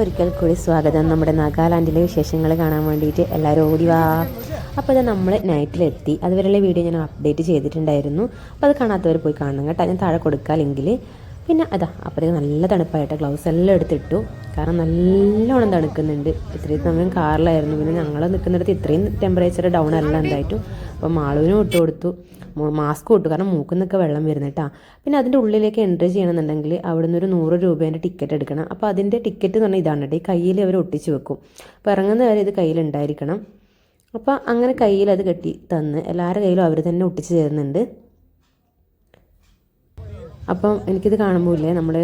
ഒരിക്കൽ കൂടി സ്വാഗതം. നമ്മുടെ നാഗാലാൻഡിലെ വിശേഷങ്ങൾ കാണാൻ വേണ്ടിയിട്ട് എല്ലാവരും ഓടി വാ. അപ്പോൾ അത് നമ്മൾ നൈറ്റിലെത്തി. അതുവരെയുള്ള വീഡിയോ ഞാൻ അപ്ഡേറ്റ് ചെയ്തിട്ടുണ്ടായിരുന്നു. അപ്പോൾ അത് കാണാത്തവർ പോയി കാണണം കേട്ടോ. ഞാൻ താഴെ കൊടുക്കാം ലിങ്കിൽ. പിന്നെ അപ്പോഴത്തേക്ക് നല്ല തണുപ്പായിട്ട് ഗ്ലൗസ് എല്ലാം എടുത്തിട്ടു. കാരണം നല്ലോണം തണുക്കുന്നുണ്ട്. ഇത്രയും സമയം കാറിലായിരുന്നു. പിന്നെ ഞങ്ങൾ നിൽക്കുന്നിടത്ത് ഇത്രയും ടെമ്പറേച്ചർ ഡൗൺ അല്ല എന്തായിട്ടും. അപ്പോൾ മാളുവിനും ഇട്ട് കൊടുത്തു, മാസ്ക് ഇട്ടു, കാരണം മൂക്കിൽ നിന്നൊക്കെ വെള്ളം വരുന്നിട്ടാ. പിന്നെ അതിൻ്റെ ഉള്ളിലേക്ക് എൻട്രി ചെയ്യണമെന്നുണ്ടെങ്കിൽ അവിടെ നിന്ന് ഒരു 100 രൂപേൻ്റെ ടിക്കറ്റ് എടുക്കണം. അപ്പോൾ അതിൻ്റെ ടിക്കറ്റ് എന്ന് പറഞ്ഞാൽ ഇതാണ് കേട്ടോ. ഈ കയ്യിൽ അവർ ഒട്ടിച്ച് വെക്കും. അപ്പോൾ ഇറങ്ങുന്ന വരെ ഇത് കയ്യിലുണ്ടായിരിക്കണം. അപ്പോൾ അങ്ങനെ കയ്യിൽ അത് കെട്ടി തന്ന് എല്ലാവരുടെ കയ്യിലും അവർ തന്നെ ഒട്ടിച്ച് തരുന്നുണ്ട്. അപ്പം എനിക്കിത് കാണുമ്പോൾ ഇല്ലേ, നമ്മൾ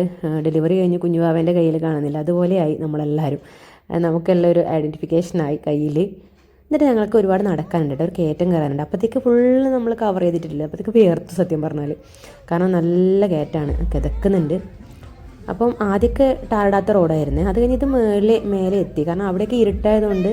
ഡെലിവറി കഴിഞ്ഞ് കുഞ്ഞുവാവേൻ്റെ കയ്യിൽ കാണുന്നില്ല, അതുപോലെയായി നമ്മളെല്ലാവരും. നമുക്കെല്ലാം ഒരു ഐഡൻറ്റിഫിക്കേഷനായി കയ്യിൽ. എന്നിട്ട് ഞങ്ങൾക്ക് ഒരുപാട് നടക്കാനുണ്ട് കേട്ടോ, ഒരു കയറ്റം കയറാനുണ്ട്. അപ്പോഴത്തേക്ക് ഫുള്ള് നമ്മൾ കവർ ചെയ്തിട്ടില്ല. അപ്പോഴത്തേക്ക് വേർത്തു സത്യം പറഞ്ഞാൽ, കാരണം നല്ല കയറ്റാണ്, കിതക്കുന്നുണ്ട്. അപ്പം ആദ്യമൊക്കെ ടാറിടാത്ത റോഡായിരുന്നേ. അത് കഴിഞ്ഞിട്ട് മേലെ എത്തി, കാരണം അവിടെയൊക്കെ ഇരുട്ടായതുകൊണ്ട്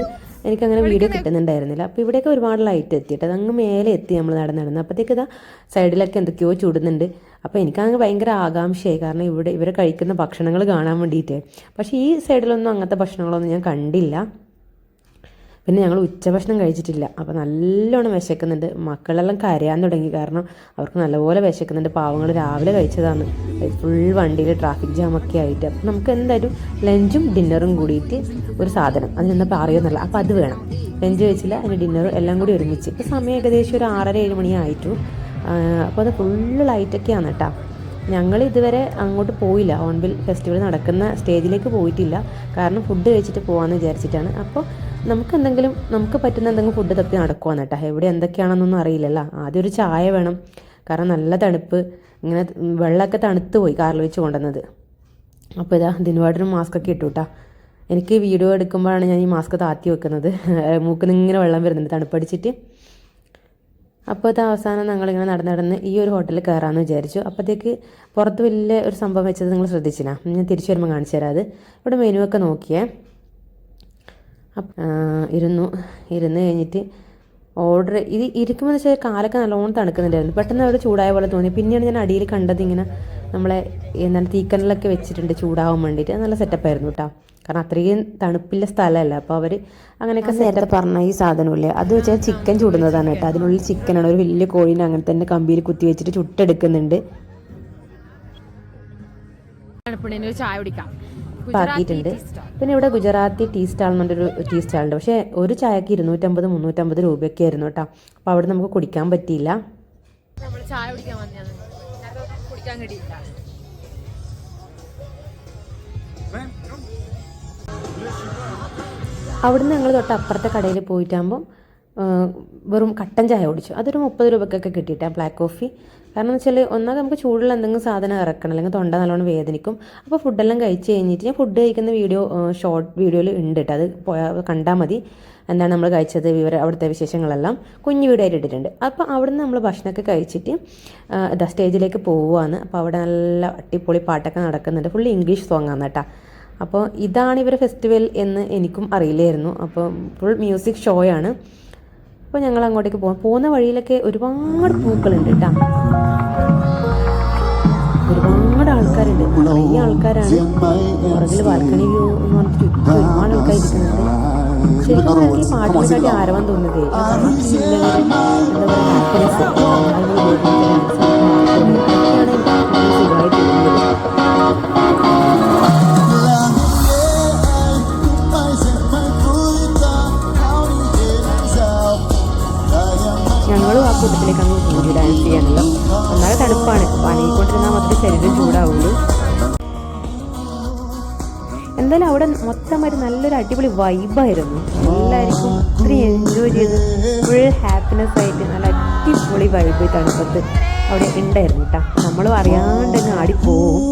എനിക്കങ്ങനെ വീഡിയോ കിട്ടുന്നുണ്ടായിരുന്നില്ല. അപ്പോൾ ഇവിടെയൊക്കെ ഒരുപാട് ലൈറ്റ് എത്തിയിട്ട് അതങ്ങ് മേലെ എത്തി നമ്മൾ നടന്ന്. അപ്പോഴത്തേക്ക് സൈഡിലൊക്കെ എന്തൊക്കെയോ ചൂടുന്നുണ്ട്. അപ്പോൾ എനിക്കങ്ങ് ഭയങ്കര ആകാംക്ഷയായി, കാരണം ഇവർ കഴിക്കുന്ന ഭക്ഷണങ്ങൾ കാണാൻ വേണ്ടിയിട്ട്. പക്ഷേ ഈ സൈഡിലൊന്നും അങ്ങനത്തെ ഭക്ഷണങ്ങളൊന്നും ഞാൻ കണ്ടില്ല. പിന്നെ ഞങ്ങൾ ഉച്ചഭക്ഷണം കഴിച്ചിട്ടില്ല. അപ്പോൾ നല്ലോണം വിശക്കുന്നുണ്ട്. മക്കളെല്ലാം കരയാൻ തുടങ്ങി, കാരണം അവർക്ക് നല്ലപോലെ വിശക്കുന്നുണ്ട്. പാവങ്ങൾ രാവിലെ കഴിച്ചതാണ്. ഫുൾ വണ്ടിയിൽ ട്രാഫിക് ജാമൊക്കെ ആയിട്ട്. അപ്പം നമുക്ക് എന്തായാലും ലഞ്ചും ഡിന്നറും കൂടിയിട്ട് ഒരു സാധനം, അതിനെന്താ പറയുമെന്നല്ല, അപ്പോൾ അത് വേണം. ലഞ്ച് കഴിച്ചില്ല, അതിൻ്റെ ഡിന്നറും എല്ലാം കൂടി ഒരുമിച്ച്. ഇപ്പോൾ സമയം ഏകദേശം ഒരു 6:30-7 മണിയായിട്ടു. അപ്പോൾ അത് ഫുള്ള് ലൈറ്റൊക്കെയാണ് കേട്ടോ. ഞങ്ങൾ ഇതുവരെ അങ്ങോട്ട് പോയില്ല, ഹോൺബിൽ ഫെസ്റ്റിവൽ നടക്കുന്ന സ്റ്റേജിലേക്ക് പോയിട്ടില്ല. കാരണം ഫുഡ് കഴിച്ചിട്ട് പോകാമെന്ന് വിചാരിച്ചിട്ടാണ്. അപ്പോൾ നമുക്ക് പറ്റുന്ന എന്തെങ്കിലും ഫുഡ് തപ്പി നടക്കുവാന്ന് കേട്ടോ. എവിടെ എന്തൊക്കെയാണെന്നൊന്നും അറിയില്ലല്ലോ. ആദ്യം ഒരു ചായ വേണം, കാരണം നല്ല തണുപ്പ്. ഇങ്ങനെ വെള്ളമൊക്കെ തണുത്ത് പോയി കാറിൽ വെച്ച് കൊണ്ടുവന്നത്. അപ്പോൾ ദിനവായിട്ടൊരു മാസ്കൊക്കെ ഇട്ടു കേട്ടോ. എനിക്ക് വീഡിയോ എടുക്കുമ്പോഴാണ് ഞാൻ ഈ മാസ്ക് താത്തി വെക്കുന്നത്. മൂക്കിൽ നിന്ന് ഇങ്ങനെ വെള്ളം വരുന്നുണ്ട് തണുപ്പടിച്ചിട്ട്. അപ്പോൾ അവസാനം ഞങ്ങളിങ്ങനെ നടന്ന് ഈ ഒരു ഹോട്ടലിൽ കയറാമെന്ന് വിചാരിച്ചു. അപ്പോഴത്തേക്ക് പുറത്ത് വലിയ ഒരു സംഭവം വെച്ചത് നിങ്ങൾ ശ്രദ്ധിച്ചിനാ? ഞാൻ തിരിച്ചു വരുമ്പോൾ കാണിച്ചു തരാം. അത് ഇവിടെ മെനു ഒക്കെ നോക്കിയേ. ഇരുന്ന് കഴിഞ്ഞിട്ട് ഓർഡർ ഇരിക്കുമ്പോൾ വെച്ചാൽ കാലൊക്കെ നല്ലോണം തണുക്കുന്നുണ്ടായിരുന്നു. പെട്ടെന്ന് അവിടെ ചൂടായ പോലെ തോന്നി. പിന്നെയാണ് ഞാൻ അടിയിൽ കണ്ടത് ഇങ്ങനെ നമ്മളെ തീക്കനലൊക്കെ വെച്ചിട്ടുണ്ട് ചൂടാവാൻ വേണ്ടിയിട്ട്. നല്ല സെറ്റപ്പായിരുന്നു കേട്ടോ, കാരണം അത്രയും തണുപ്പില്ല സ്ഥലമല്ല. അപ്പോൾ അവർ അങ്ങനെയൊക്കെ നേരത്തെ പറഞ്ഞ ഈ സാധനമില്ലേ, അത് വെച്ചാൽ ചിക്കൻ ചൂടുന്നതാണ് കേട്ടോ. അതിനുള്ളിൽ ചിക്കനാണ്, ഒരു വലിയ കോഴീനെ അങ്ങനെ തന്നെ കമ്പിയിൽ കുത്തി വെച്ചിട്ട് ചുട്ടെടുക്കുന്നുണ്ട്. ചായ കുടിക്കാം ആക്കിയിട്ടുണ്ട്. പിന്നെ ഇവിടെ ഗുജറാത്തി ടീ സ്റ്റാൾ എന്നൊരു ടീ സ്റ്റാളുണ്ട്. പക്ഷേ ഒരു ചായക്ക് 250-350 രൂപയൊക്കെ ആയിരുന്നു കേട്ടോ. അപ്പോൾ അവിടെ നമുക്ക് കുടിക്കാൻ പറ്റിയില്ല. ചായ കുടിക്കാൻ കിട്ടിയില്ല. അവിടുന്ന് ഞങ്ങൾ തൊട്ട് അപ്പുറത്തെ കടയിൽ പോയിട്ടാകുമ്പം വെറും കട്ടൻ ചായ കുടിച്ചു. അതൊരു 30 രൂപയ്ക്കൊക്കെ കിട്ടിയിട്ടാണ്, ബ്ലാക്ക് കോഫി. കാരണം എന്ന് വെച്ചാൽ ഒന്നാമത് നമുക്ക് ചൂടുള്ള എന്തെങ്കിലും സാധനം ഇറക്കണം, അല്ലെങ്കിൽ തൊണ്ട നല്ലോണം വേദനിക്കും. അപ്പോൾ ഫുഡെല്ലാം കഴിച്ച് കഴിഞ്ഞിട്ട് ഞാൻ ഫുഡ് കഴിക്കുന്ന ഷോർട്ട് വീഡിയോയിൽ ഉണ്ട് കേട്ടോ, അത് കണ്ടാൽ മതി. എന്താണ് നമ്മൾ കഴിച്ചത്, അവിടുത്തെ വിശേഷങ്ങളെല്ലാം കുഞ്ഞു വീഡിയോ ആയിട്ട് ഇട്ടിട്ടുണ്ട്. അപ്പോൾ അവിടുന്ന് നമ്മൾ ഭക്ഷണമൊക്കെ കഴിച്ചിട്ട് സ്റ്റേജിലേക്ക് പോവുകയാണ്. അപ്പോൾ അവിടെ നല്ല അടിപൊളി പാട്ടൊക്കെ നടക്കുന്നുണ്ട്. ഫുൾ ഇംഗ്ലീഷ് സോങ് ആണ് കേട്ടോ. അപ്പോൾ ഇതാണ് ഇവരെ ഫെസ്റ്റിവൽ എന്ന് എനിക്കും അറിയില്ലായിരുന്നു. അപ്പോൾ ഫുൾ മ്യൂസിക് ഷോയാണ്. അപ്പോൾ ഞങ്ങൾ അങ്ങോട്ടേക്ക് പോകുന്ന വഴിയിലൊക്കെ ഒരുപാട് പൂക്കളുണ്ട് കേട്ടോ. ഒരുപാട് ആൾക്കാരുണ്ട്, നിറയെ ആൾക്കാരാണ്. പുറകിൽ ബാൽക്കണി വ്യൂ എന്ന് പറഞ്ഞിട്ട് ചുറ്റും ഒരുപാട് ആൾക്കാർ ഇരിക്കുന്നുണ്ട്. ശരിക്കും എനിക്ക് ഈ പാട്ടിനെക്കാട്ടി ആരവം തോന്നുന്നത് എന്താ പറയുക, ഹാപ്പിനെസ്. ഞങ്ങളും ആ കൂട്ടത്തിലേക്ക് അങ്ങ് കൂടി ഡാൻസ് ചെയ്യാനല്ലോ. ഒന്നാമത് തണുപ്പാണ്, പണിക്കൊണ്ടിരുന്നാൽ മാത്രമേ ശരീരം ചൂടാവുള്ളൂ. എന്തായാലും അവിടെ മൊത്തമായിട്ട് നല്ലൊരു അടിപൊളി വൈബായിരുന്നു. എല്ലാവർക്കും ഒത്തിരി എൻജോയ് ചെയ്ത് ഫുൾ ഹാപ്പിനെസ് ആയിട്ട് നല്ല അടിപൊളി വൈബ് തണുപ്പത്ത് അവിടെ ഉണ്ടായിരുന്നു കേട്ടോ. നമ്മളും അറിയാണ്ട് അങ്ങ് ആടിപ്പോവും.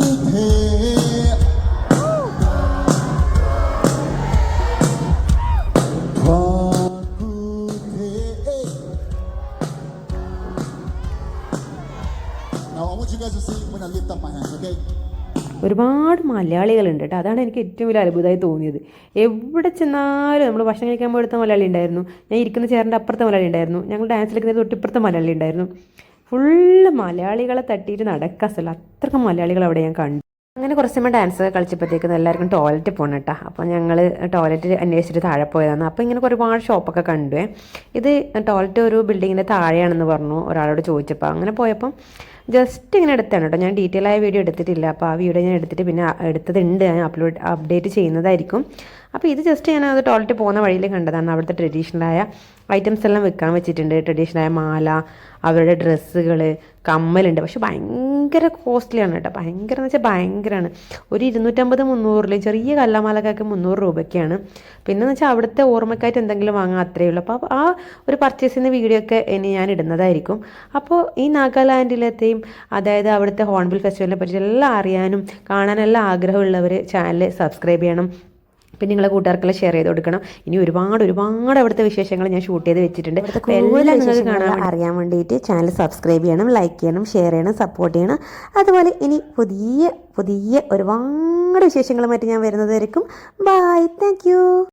ഒരുപാട് മലയാളികളുണ്ട് കേട്ടോ. അതാണ് എനിക്ക് ഏറ്റവും വലിയ അത്ഭുതമായി തോന്നിയത്. എവിടെ ചെന്നാലും നമ്മൾ ഭക്ഷണം കഴിക്കാൻ പോയടുത്ത മലയാളി ഉണ്ടായിരുന്നു, ഞാൻ ഇരിക്കുന്ന ചേറിൻ്റെ അപ്പുറത്തെ മലയാളി ഉണ്ടായിരുന്നു, ഞങ്ങൾ ഡാൻസ് കളിക്കുന്ന തൊട്ടിപ്പുറത്തെ മലയാളി ഉണ്ടായിരുന്നു. ഫുള്ള് മലയാളികളെ തട്ടിയിട്ട് നടക്കുക സ്ഥലം. അത്രക്കും മലയാളികൾ അവിടെ ഞാൻ കണ്ടു. അങ്ങനെ കുറച്ച് സമയം ഡാൻസ് കളിച്ചപ്പോഴത്തേക്കും എല്ലാവർക്കും ടോയ്ലറ്റ് പോകണം കേട്ടോ. അപ്പോൾ ഞങ്ങൾ ടോയ്ലറ്റ് അന്വേഷിച്ചിട്ട് താഴെ പോയതാണ്. അപ്പോൾ ഇങ്ങനെ ഒരുപാട് ഷോപ്പൊക്കെ കണ്ടു. ഇത് ടോയ്ലറ്റ് ഒരു ബിൽഡിങ്ങിൻ്റെ താഴെയാണെന്ന് പറഞ്ഞു ഒരാളോട് ചോദിച്ചപ്പോൾ. അങ്ങനെ പോയപ്പം ജസ്റ്റ് ഇങ്ങനെ എടുത്താണ് കേട്ടോ. ഞാൻ ഡീറ്റെയിൽ ആയ വീഡിയോ എടുത്തിട്ടില്ല. അപ്പോൾ ആ വീഡിയോ ഞാൻ എടുത്തിട്ട് പിന്നെ എടുത്തതുണ്ട്, ഞാൻ അപ്ഡേറ്റ് ചെയ്യുന്നതായിരിക്കും. അപ്പോൾ ഇത് ജസ്റ്റ് ഞാൻ അത് ടോയ്ലറ്റ് പോകുന്ന വഴിയിൽ കണ്ടതാണ്. അവിടുത്തെ ട്രഡീഷണലായ ഐറ്റംസ് എല്ലാം വെക്കാൻ വെച്ചിട്ടുണ്ട്. ട്രഡീഷണലായ മാല, അവരുടെ ഡ്രസ്സുകൾ, കമ്മലുണ്ട്. പക്ഷെ ഭയങ്കര കോസ്റ്റ്ലിയാണ് കേട്ടോ. ഭയങ്കര എന്ന് വെച്ചാൽ ഭയങ്കരമാണ്. ഒരു 250-300 ചെറിയ കല്ലാമാലക്കൊക്കെ 300 രൂപയ്ക്കാണ്. പിന്നെന്ന് വെച്ചാൽ അവിടുത്തെ ഓർമ്മക്കായിട്ട് എന്തെങ്കിലും വാങ്ങാൻ അത്രയേ ഉള്ളൂ. അപ്പോൾ ആ ഒരു പർച്ചേസിൻ്റെ വീഡിയോ ഒക്കെ ഇനി ഞാൻ ഇടുന്നതായിരിക്കും. അപ്പോൾ ഈ നാഗാലാൻഡിലത്തെയും അതായത് അവിടുത്തെ ഹോൺബിൽ ഫെസ്റ്റിവലിനെ പറ്റി എല്ലാം അറിയാനും കാണാനെല്ലാം ആഗ്രഹമുള്ളവർ ചാനൽ സബ്സ്ക്രൈബ് ചെയ്യണം. പിന്നെ നിങ്ങളെ കൂട്ടുകാർക്കെല്ലാം ഷെയർ ചെയ്ത് കൊടുക്കണം. ഇനി ഒരുപാട് അവിടുത്തെ വിശേഷങ്ങൾ ഞാൻ ഷൂട്ട് ചെയ്ത് വെച്ചിട്ടുണ്ട്. എല്ലാം നിങ്ങൾക്ക് കാണാൻ അറിയാൻ വേണ്ടിയിട്ട് ചാനൽ സബ്സ്ക്രൈബ് ചെയ്യണം, ലൈക്ക് ചെയ്യണം, ഷെയർ ചെയ്യണം, സപ്പോർട്ട് ചെയ്യണം. അതുപോലെ ഇനി പുതിയ ഒരുപാട് വിശേഷങ്ങളുമായിട്ട് ഞാൻ വരുന്നതായിരിക്കും. Bye, thank U.